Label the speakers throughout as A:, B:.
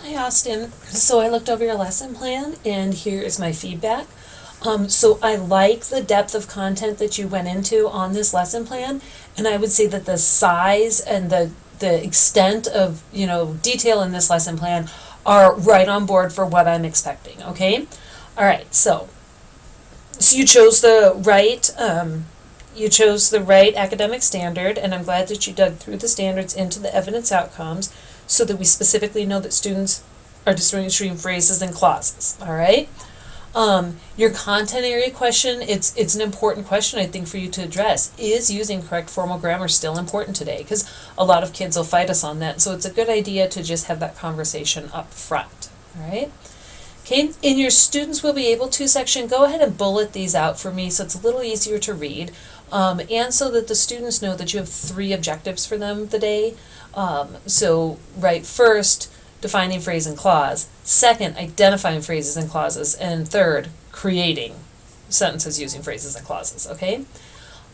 A: Hi, Austin. So I looked over your lesson plan, and here is my feedback. So I like the depth of content that you went into on this lesson plan, and I would say that the size and the extent of detail in this lesson plan are right on board for what I'm expecting. Okay, all right. So you chose the right academic standard, and I'm glad that you dug through the standards into the evidence outcomes so that we specifically know that students are distinguishing phrases and clauses. All right. Your content area question, it's an important question I think for you to address. Is using correct formal grammar still important today? Because a lot of kids will fight us on that. So it's a good idea to just have that conversation up front. All right. Okay, in your students will be able to section, go ahead and bullet these out for me so it's a little easier to read, and so that the students know that you have 3 objectives for them the day. First, defining phrase and clause. Second, identifying phrases and clauses. And third, creating sentences using phrases and clauses, okay?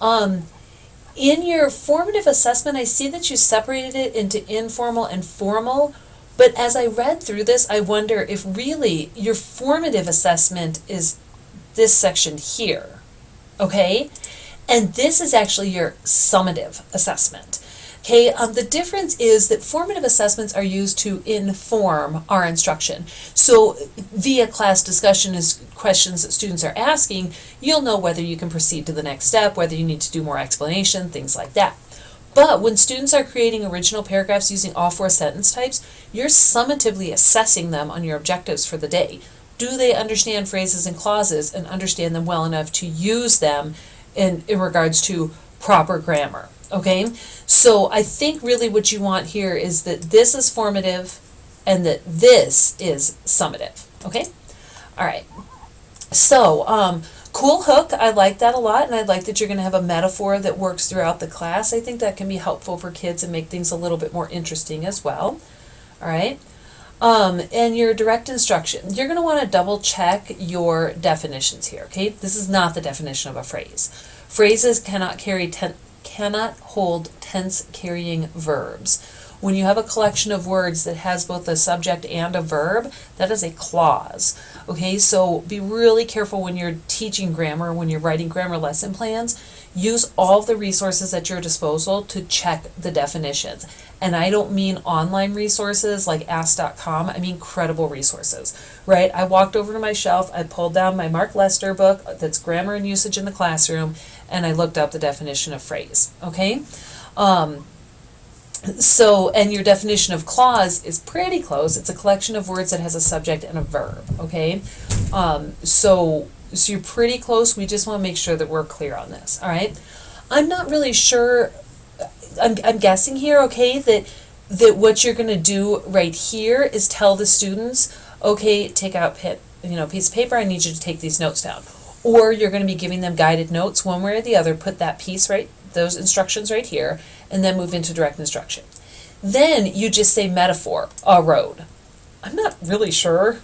A: In your formative assessment, I see that you separated it into informal and formal. But as I read through this, I wonder if really your formative assessment is this section here, okay? And this is actually your summative assessment. Okay, the difference is that formative assessments are used to inform our instruction. So via class discussion is questions that students are asking, you'll know whether you can proceed to the next step, whether you need to do more explanation, things like that. But when students are creating original paragraphs using all 4 sentence types, you're summatively assessing them on your objectives for the day. Do they understand phrases and clauses and understand them well enough to use them in regards to proper grammar? Okay, so I think really what you want here is that this is formative and that this is summative. Okay, all right. So, cool hook, I like that a lot, and I like that you're going to have a metaphor that works throughout the class. I think that can be helpful for kids and make things a little bit more interesting as well. All right. And your direct instruction, you're going to want to double check your definitions here, okay? This is not the definition of a phrase. Phrases cannot hold tense carrying verbs. When you have a collection of words that has both a subject and a verb, that is a clause. Okay, so be really careful when you're teaching grammar, when you're writing grammar lesson plans. Use all of the resources at your disposal to check the definitions. And I don't mean online resources like ask.com, I mean credible resources, right? I walked over to my shelf, I pulled down my Mark Lester book that's Grammar and Usage in the Classroom, and I looked up the definition of phrase, okay? And your definition of clause is pretty close. It's a collection of words that has a subject and a verb, okay? So you're pretty close. We just want to make sure that we're clear on this, all right? I'm not really sure, I'm guessing here, okay, that what you're going to do right here is tell the students, okay, take out piece of paper, I need you to take these notes down. Or you're going to be giving them guided notes one way or the other, put that piece right, those instructions right here, and then move into direct instruction. Then you just say metaphor, a road. I'm not really sure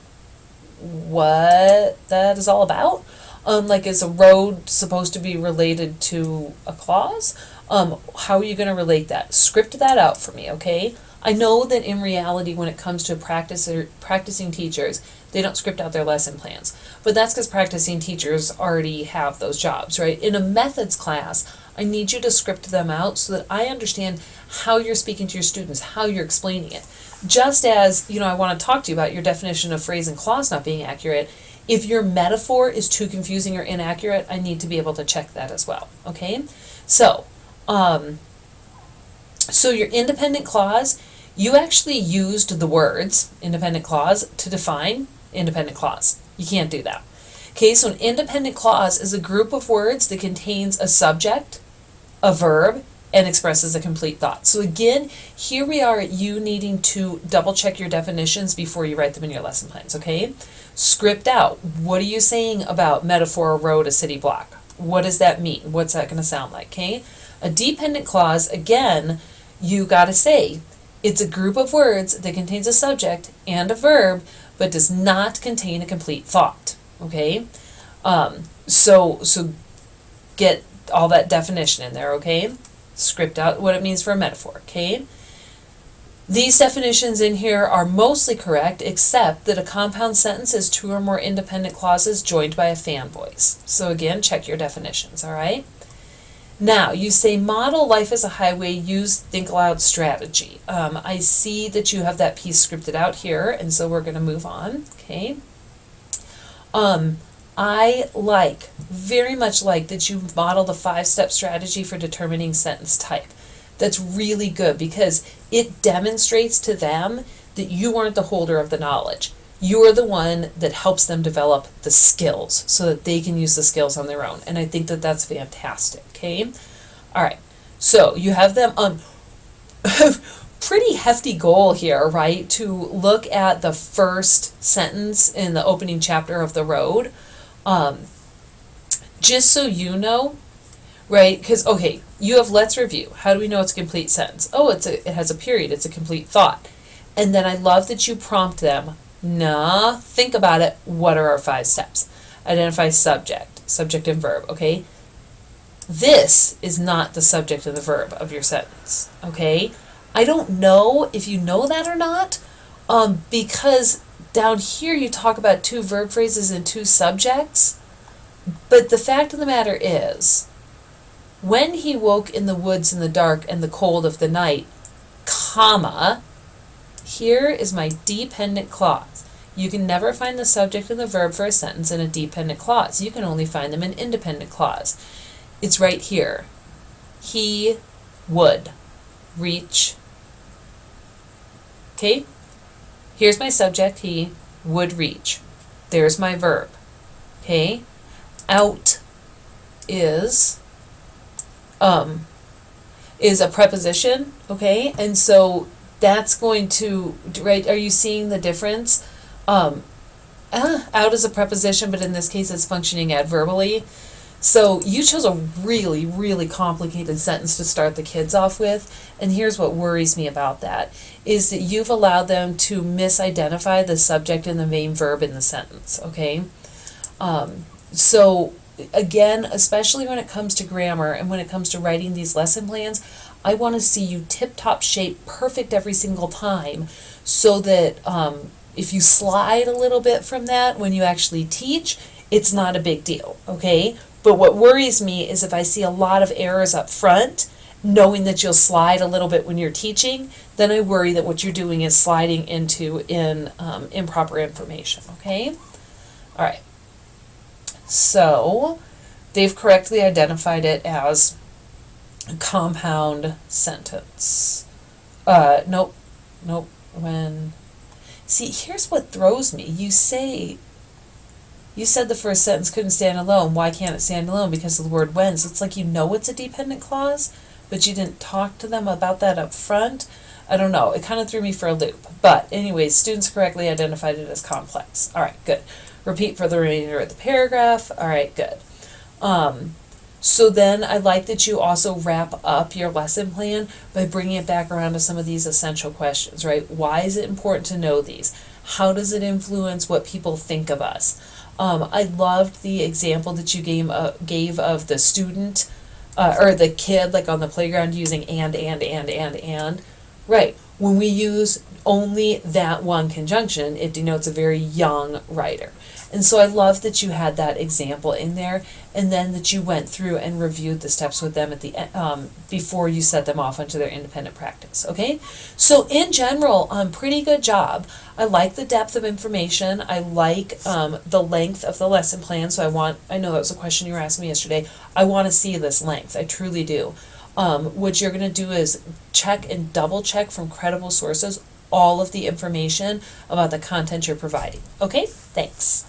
A: what that is all about. Like, is a road supposed to be related to a clause? How are you going to relate that? Script that out for me, okay? I know that in reality, when it comes to practicing teachers, they don't script out their lesson plans. But that's because practicing teachers already have those jobs, right? In a methods class, I need you to script them out so that I understand how you're speaking to your students, how you're explaining it. Just as, I want to talk to you about your definition of phrase and clause not being accurate. If your metaphor is too confusing or inaccurate, I need to be able to check that as well, okay? So your independent clause, you actually used the words independent clause to define independent clause. You can't do that. Okay, so an independent clause is a group of words that contains a subject, a verb, and expresses a complete thought. So again, here we are at you needing to double check your definitions before you write them in your lesson plans, okay? Script out. What are you saying about metaphor, a road, a city block? What does that mean? What's that going to sound like, okay? A dependent clause, again, you got to say, it's a group of words that contains a subject and a verb, but does not contain a complete thought, okay? So get all that definition in there, okay? Script out what it means for a metaphor, okay? These definitions in here are mostly correct, except that a compound sentence is two or more independent clauses joined by a fan voice. So again, check your definitions, all right? Now, you say model life as a highway, use think aloud strategy. I see that you have that piece scripted out here, and so we're going to move on, okay? I very much like that you model the 5-step strategy for determining sentence type. That's really good because it demonstrates to them that you aren't the holder of the knowledge. You're the one that helps them develop the skills so that they can use the skills on their own. And I think that that's fantastic, okay? All right, so you have them on pretty hefty goal here, right? To look at the first sentence in the opening chapter of The Road. Just so you know, right? Because, okay, you have let's review. How do we know it's a complete sentence? Oh, it has a period. It's a complete thought. And then I love that you prompt them, think about it. What are our 5 steps? Identify subject and verb, okay? This is not the subject and the verb of your sentence, okay? I don't know if you know that or not, because down here you talk about 2 verb phrases and 2 subjects, but the fact of the matter is, when he woke in the woods in the dark and the cold of the night, comma, here is my dependent clause. You can never find the subject and the verb for a sentence in a dependent clause. You can only find them in independent clause. It's right here. He would reach. Okay? Here's my subject, he would reach. There's my verb. Okay? Out is a preposition, okay? And so that's going to, right, are you seeing the difference? Out is a preposition, but in this case it's functioning adverbally. So you chose a really, really complicated sentence to start the kids off with, and here's what worries me about that, is that you've allowed them to misidentify the subject and the main verb in the sentence, okay? So again, especially when it comes to grammar and when it comes to writing these lesson plans, I want to see you tip-top shape perfect every single time so that if you slide a little bit from that when you actually teach, it's not a big deal, okay? But what worries me is if I see a lot of errors up front, knowing that you'll slide a little bit when you're teaching, then I worry that what you're doing is sliding into improper information, okay? All right. So they've correctly identified it as a compound sentence. Nope, see, here's what throws me. You said the first sentence couldn't stand alone. Why can't it stand alone? Because of the word when. So it's like you know it's a dependent clause, but you didn't talk to them about that up front. I don't know. It kind of threw me for a loop. But anyways, students correctly identified it as complex. All right, good. Repeat for the remainder of the paragraph. All right, good. So then I like that you also wrap up your lesson plan by bringing it back around to some of these essential questions, right? Why is it important to know these? How does it influence what people think of us? I loved the example that you gave of the student or the kid, like on the playground, using and. Right. When we use only that one conjunction, it denotes a very young writer. And so I love that you had that example in there, and then that you went through and reviewed the steps with them at the before you set them off onto their independent practice. Okay, so in general, pretty good job. I like the depth of information. I like the length of the lesson plan. So I know that was a question you were asking me yesterday. I want to see this length. I truly do. What you're going to do is check and double check from credible sources all of the information about the content you're providing. Okay, thanks.